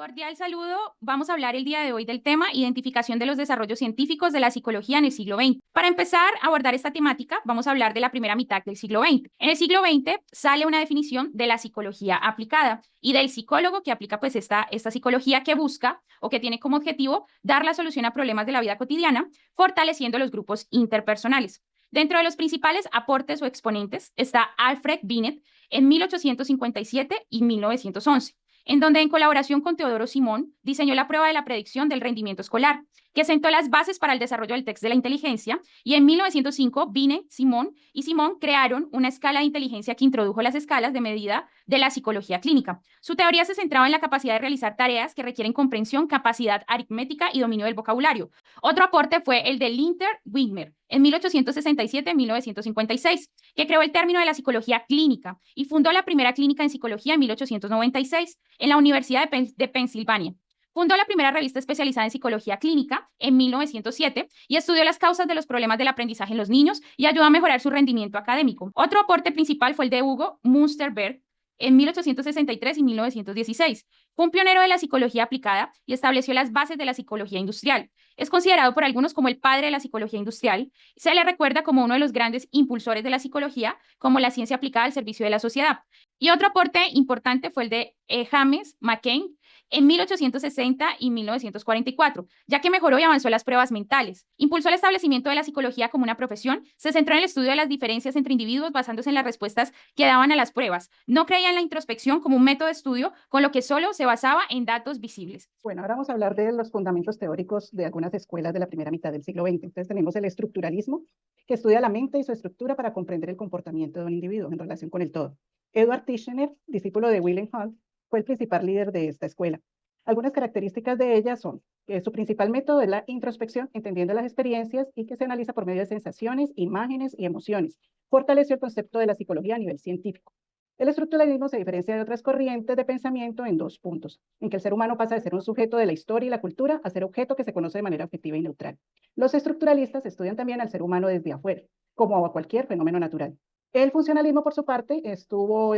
Cordial saludo. Vamos a hablar el día de hoy del tema identificación de los desarrollos científicos de la psicología en el siglo XX. Para empezar a abordar esta temática, vamos a hablar de la primera mitad del siglo XX. En el siglo XX sale una definición de la psicología aplicada y del psicólogo que aplica pues esta psicología que busca o que tiene como objetivo dar la solución a problemas de la vida cotidiana, fortaleciendo los grupos interpersonales. Dentro de los principales aportes o exponentes está Alfred Binet en 1857 y 1911, en donde en colaboración con Teodoro Simón diseñó la prueba de la predicción del rendimiento escolar, que sentó las bases para el desarrollo del test de la inteligencia, y en 1905 Binet, Simón y Simón crearon una escala de inteligencia que introdujo las escalas de medida de la psicología clínica. Su teoría se centraba en la capacidad de realizar tareas que requieren comprensión, capacidad aritmética y dominio del vocabulario. Otro aporte fue el de Linter Wigner en 1867-1956, que creó el término de la psicología clínica y fundó la primera clínica en psicología en 1896 en la Universidad de Pensilvania. Fundó la primera revista especializada en psicología clínica en 1907 y estudió las causas de los problemas del aprendizaje en los niños y ayudó a mejorar su rendimiento académico. Otro aporte principal fue el de Hugo Münsterberg en 1863 y 1916. Fue un pionero de la psicología aplicada y estableció las bases de la psicología industrial. Es considerado por algunos como el padre de la psicología industrial. Se le recuerda como uno de los grandes impulsores de la psicología, como la ciencia aplicada al servicio de la sociedad. Y otro aporte importante fue el de James McCain en 1860 y 1944, ya que mejoró y avanzó las pruebas mentales. Impulsó el establecimiento de la psicología como una profesión, se centró en el estudio de las diferencias entre individuos basándose en las respuestas que daban a las pruebas. No creía en la introspección como un método de estudio, con lo que solo se basaba en datos visibles. Bueno, ahora vamos a hablar de los fundamentos teóricos de algunas escuelas de la primera mitad del siglo XX. Entonces tenemos el estructuralismo, que estudia la mente y su estructura para comprender el comportamiento de un individuo en relación con el todo. Edward Tishner, discípulo de Wilhelm Hunt, fue el principal líder de esta escuela. Algunas características de ella son que su principal método es la introspección, entendiendo las experiencias y que se analiza por medio de sensaciones, imágenes y emociones. Fortaleció el concepto de la psicología a nivel científico. El estructuralismo se diferencia de otras corrientes de pensamiento en dos puntos, en que el ser humano pasa de ser un sujeto de la historia y la cultura a ser objeto que se conoce de manera objetiva y neutral. Los estructuralistas estudian también al ser humano desde afuera, como a cualquier fenómeno natural. El funcionalismo, por su parte, estuvo,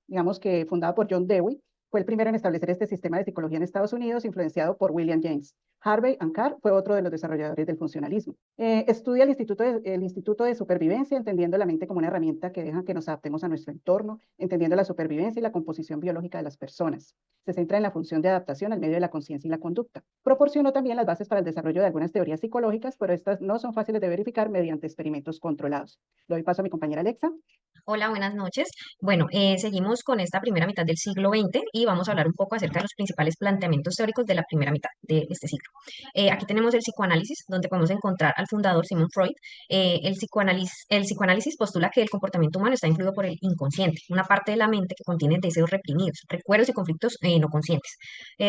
digamos que fundado por John Dewey, fue el primero en establecer este sistema de psicología en Estados Unidos, influenciado por William James. Harvey and Carr fue otro de los desarrolladores del funcionalismo. Estudia el instituto de Supervivencia, entendiendo la mente como una herramienta que deja que nos adaptemos a nuestro entorno, entendiendo la supervivencia y la composición biológica de las personas. Se centra en la función de adaptación al medio de la conciencia y la conducta. Proporcionó también las bases para el desarrollo de algunas teorías psicológicas, pero estas no son fáciles de verificar mediante experimentos controlados. Le doy paso a mi compañera Alexa. Hola, buenas noches. Bueno, seguimos con esta primera mitad del siglo XX y vamos a hablar un poco acerca de los principales planteamientos teóricos de la primera mitad de este siglo. Aquí tenemos el psicoanálisis, donde podemos encontrar al fundador Sigmund Freud. El psicoanálisis postula que el comportamiento humano está influido por el inconsciente, una parte de la mente que contiene deseos reprimidos, recuerdos y conflictos no conscientes.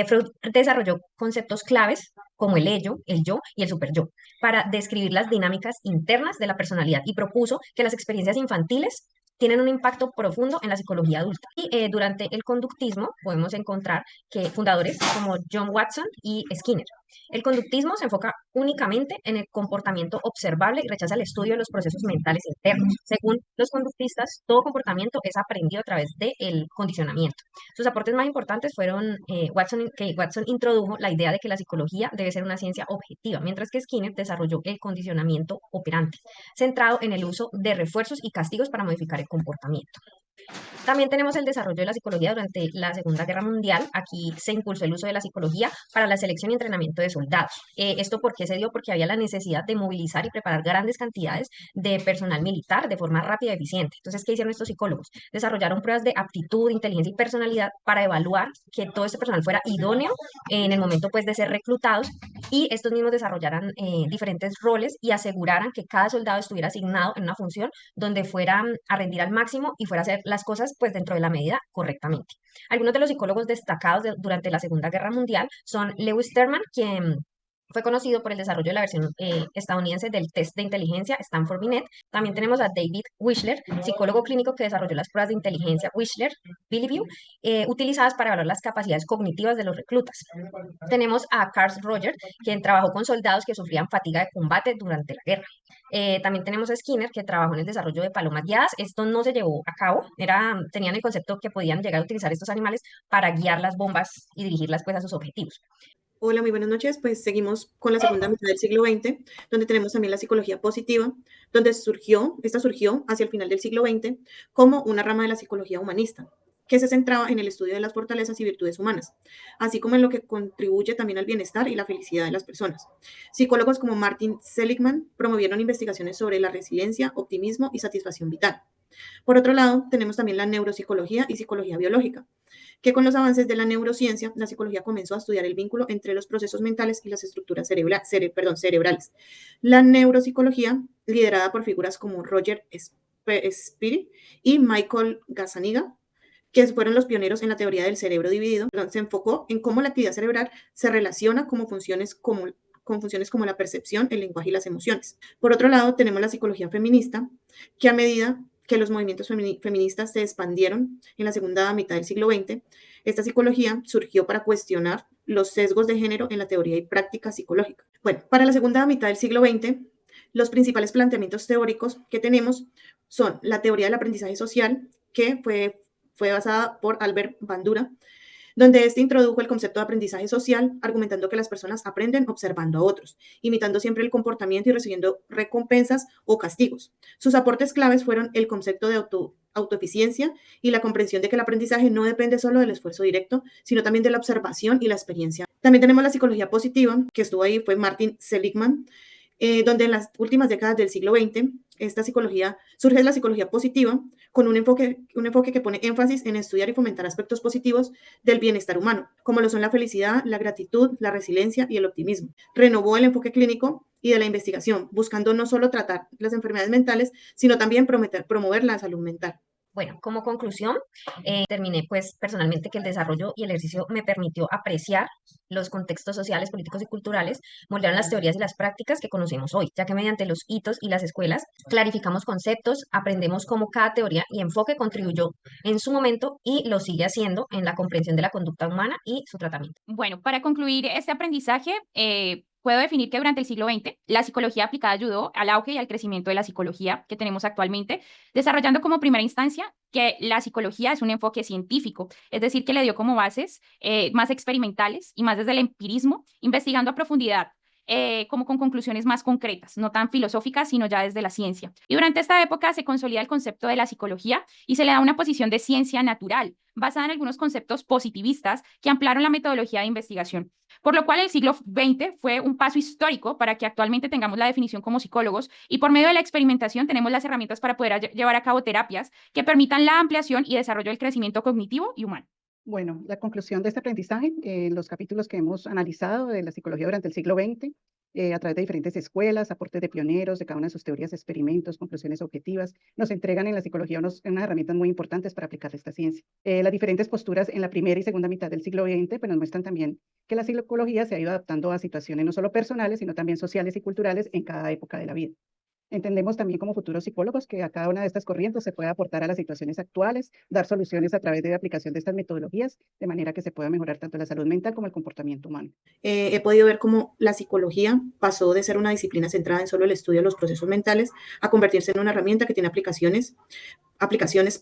Freud desarrolló conceptos claves como el ello, el yo y el superyo, para describir las dinámicas internas de la personalidad y propuso que las experiencias infantiles tienen un impacto profundo en la psicología adulta. Y durante el conductismo podemos encontrar que fundadores como John Watson y Skinner. El conductismo se enfoca únicamente en el comportamiento observable y rechaza el estudio de los procesos mentales internos. Según los conductistas, todo comportamiento es aprendido a través del condicionamiento. Sus aportes más importantes fueron que Watson introdujo la idea de que la psicología debe ser una ciencia objetiva, mientras que Skinner desarrolló el condicionamiento operante, centrado en el uso de refuerzos y castigos para modificar el comportamiento. También tenemos el desarrollo de la psicología durante la Segunda Guerra Mundial. Aquí se impulsó el uso de la psicología para la selección y entrenamiento de soldados. ¿Esto por qué se dio? Porque había la necesidad de movilizar y preparar grandes cantidades de personal militar de forma rápida y eficiente. Entonces, ¿qué hicieron estos psicólogos? Desarrollaron pruebas de aptitud, inteligencia y personalidad para evaluar que todo este personal fuera idóneo en el momento pues, de ser reclutados, y estos mismos desarrollaran diferentes roles y aseguraran que cada soldado estuviera asignado en una función donde fuera a rendir al máximo y fuera a hacer las cosas pues dentro de la medida correctamente. Algunos de los psicólogos destacados durante la Segunda Guerra Mundial son Lewis Terman, quien Fue conocido por el desarrollo de la versión estadounidense del test de inteligencia Stanford Binet. También tenemos a David Wishler, psicólogo clínico que desarrolló las pruebas de inteligencia Wishler-Bellevue, utilizadas para evaluar las capacidades cognitivas de los reclutas. Tenemos a Carl Rogers, quien trabajó con soldados que sufrían fatiga de combate durante la guerra. También tenemos a Skinner, que trabajó en el desarrollo de palomas guiadas. Esto no se llevó a cabo, tenían el concepto que podían llegar a utilizar estos animales para guiar las bombas y dirigirlas pues a sus objetivos. Hola, muy buenas noches. Pues seguimos con la segunda mitad del siglo XX, donde tenemos también la psicología positiva, donde surgió hacia el final del siglo XX como una rama de la psicología humanista, que se centraba en el estudio de las fortalezas y virtudes humanas, así como en lo que contribuye también al bienestar y la felicidad de las personas. Psicólogos como Martin Seligman promovieron investigaciones sobre la resiliencia, optimismo y satisfacción vital. Por otro lado, tenemos también la neuropsicología y psicología biológica, que con los avances de la neurociencia, la psicología comenzó a estudiar el vínculo entre los procesos mentales y las estructuras cerebrales. La neuropsicología, liderada por figuras como Roger Spiri y Michael Gazzaniga, que fueron los pioneros en la teoría del cerebro dividido, se enfocó en cómo la actividad cerebral se relaciona con funciones como la percepción, el lenguaje y las emociones. Por otro lado, tenemos la psicología feminista, que a medida que los movimientos feministas se expandieron en la segunda mitad del siglo XX, esta psicología surgió para cuestionar los sesgos de género en la teoría y práctica psicológica. Bueno, para la segunda mitad del siglo XX, los principales planteamientos teóricos que tenemos son la teoría del aprendizaje social, que fue basada por Albert Bandura, donde este introdujo el concepto de aprendizaje social, argumentando que las personas aprenden observando a otros, imitando siempre el comportamiento y recibiendo recompensas o castigos. Sus aportes claves fueron el concepto de autoeficiencia y la comprensión de que el aprendizaje no depende solo del esfuerzo directo, sino también de la observación y la experiencia. También tenemos la psicología positiva, que estuvo ahí, fue Martin Seligman, donde en las últimas décadas del siglo XX, surge la psicología positiva con un enfoque que pone énfasis en estudiar y fomentar aspectos positivos del bienestar humano, como lo son la felicidad, la gratitud, la resiliencia y el optimismo. Renovó el enfoque clínico y de la investigación, buscando no solo tratar las enfermedades mentales, sino también promover la salud mental. Bueno, como conclusión, terminé pues personalmente que el desarrollo y el ejercicio me permitió apreciar los contextos sociales, políticos y culturales, moldearon las teorías y las prácticas que conocemos hoy, ya que mediante los hitos y las escuelas clarificamos conceptos, aprendemos cómo cada teoría y enfoque contribuyó en su momento y lo sigue haciendo en la comprensión de la conducta humana y su tratamiento. Bueno, para concluir este aprendizaje, puedo definir que durante el siglo XX la psicología aplicada ayudó al auge y al crecimiento de la psicología que tenemos actualmente, desarrollando como primera instancia que la psicología es un enfoque científico, es decir, que le dio como bases más experimentales y más desde el empirismo, investigando a profundidad, como con conclusiones más concretas, no tan filosóficas, sino ya desde la ciencia. Y durante esta época se consolida el concepto de la psicología y se le da una posición de ciencia natural, basada en algunos conceptos positivistas que ampliaron la metodología de investigación. Por lo cual el siglo XX fue un paso histórico para que actualmente tengamos la definición como psicólogos y por medio de la experimentación tenemos las herramientas para poder llevar a cabo terapias que permitan la ampliación y desarrollo del crecimiento cognitivo y humano. Bueno, la conclusión de este aprendizaje, los capítulos que hemos analizado de la psicología durante el siglo XX, a través de diferentes escuelas, aportes de pioneros, de cada una de sus teorías, experimentos, conclusiones objetivas, nos entregan en la psicología unas herramientas muy importantes para aplicar esta ciencia. Las diferentes posturas en la primera y segunda mitad del siglo XX pues, nos muestran también que la psicología se ha ido adaptando a situaciones no solo personales, sino también sociales y culturales en cada época de la vida. Entendemos también como futuros psicólogos que a cada una de estas corrientes se puede aportar a las situaciones actuales, dar soluciones a través de la aplicación de estas metodologías, de manera que se pueda mejorar tanto la salud mental como el comportamiento humano. He podido ver cómo la psicología pasó de ser una disciplina centrada en solo el estudio de los procesos mentales a convertirse en una herramienta que tiene aplicaciones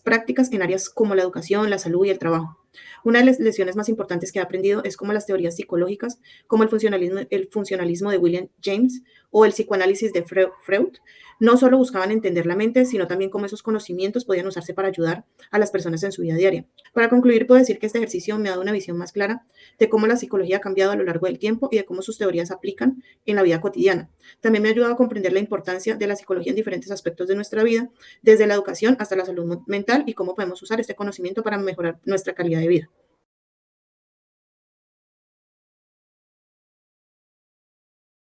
prácticas en áreas como la educación, la salud y el trabajo. Una de las lecciones más importantes que he aprendido es cómo las teorías psicológicas, como el funcionalismo de William James o el psicoanálisis de Freud, no solo buscaban entender la mente, sino también cómo esos conocimientos podían usarse para ayudar a las personas en su vida diaria. Para concluir, puedo decir que este ejercicio me ha dado una visión más clara de cómo la psicología ha cambiado a lo largo del tiempo y de cómo sus teorías se aplican en la vida cotidiana. También me ha ayudado a comprender la importancia de la psicología en diferentes aspectos de nuestra vida, desde la educación hasta la salud mental y cómo podemos usar este conocimiento para mejorar nuestra calidad de vida.